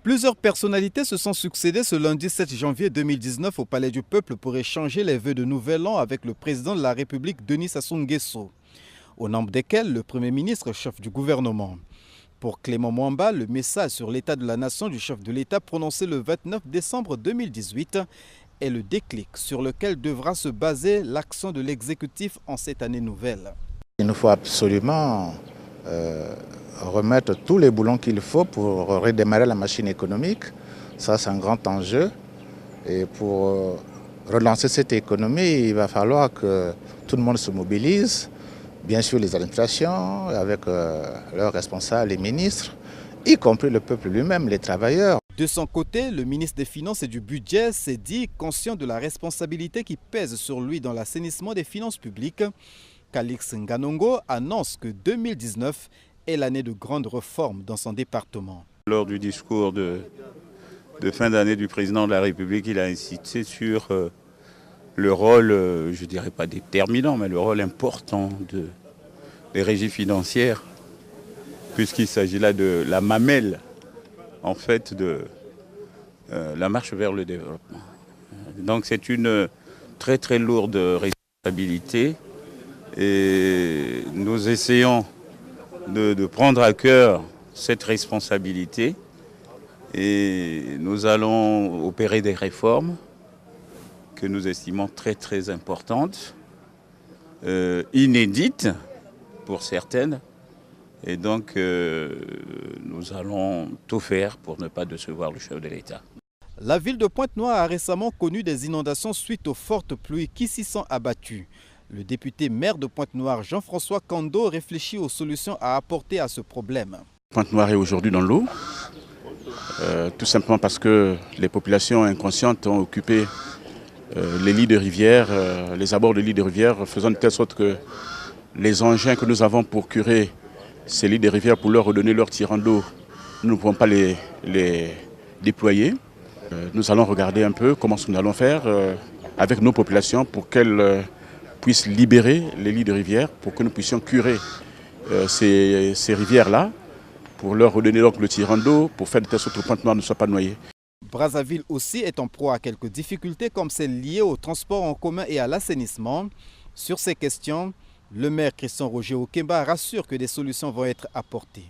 Plusieurs personnalités se sont succédées ce lundi 7 janvier 2019 au Palais du Peuple pour échanger les vœux de Nouvel An avec le président de la République, Denis Sassou Nguesso, au nombre desquels le Premier ministre, chef du gouvernement. Pour Clément Mwamba, le message sur l'état de la nation du chef de l'État prononcé le 29 décembre 2018 est le déclic sur lequel devra se baser l'action de l'exécutif en cette année nouvelle. Il nous faut absolument remettre tous les boulons qu'il faut pour redémarrer la machine économique. Ça, c'est un grand enjeu. Et pour relancer cette économie, il va falloir que tout le monde se mobilise. Bien sûr, les administrations, avec leurs responsables, les ministres, y compris le peuple lui-même, les travailleurs. De son côté, le ministre des Finances et du Budget s'est dit conscient de la responsabilité qui pèse sur lui dans l'assainissement des finances publiques. Calix Nganongo annonce que 2019 est l'année de grandes réformes dans son département. Lors du discours de fin d'année du président de la République, il a insisté sur le rôle, je dirais pas déterminant, mais le rôle important des régies financières, puisqu'il s'agit là de la mamelle, en fait, de la marche vers le développement. Donc c'est une très très lourde responsabilité et nous essayons de prendre à cœur cette responsabilité et nous allons opérer des réformes que nous estimons très très importantes, inédites pour certaines, et donc nous allons tout faire pour ne pas décevoir le chef de l'État. La ville de Pointe-Noire a récemment connu des inondations suite aux fortes pluies qui s'y sont abattues. Le député maire de Pointe-Noire, Jean-François Kando, réfléchit aux solutions à apporter à ce problème. Pointe-Noire est aujourd'hui dans l'eau, tout simplement parce que les populations inconscientes ont occupé les lits de rivière, les abords de lits de rivière, faisant de telle sorte que les engins que nous avons pour curer ces lits de rivière, pour leur redonner leur tirant d'eau, nous ne pouvons pas les déployer. Nous allons regarder un peu comment nous allons faire avec nos populations pour qu'elles puissent libérer les lits de rivière, pour que nous puissions curer ces rivières-là, pour leur redonner donc le tirant d'eau, pour faire de telle sorte que Pointe-Noire ne soit pas noyée. Brazzaville aussi est en proie à quelques difficultés comme celles liées au transport en commun et à l'assainissement. Sur ces questions, le maire Christian Roger Okemba rassure que des solutions vont être apportées.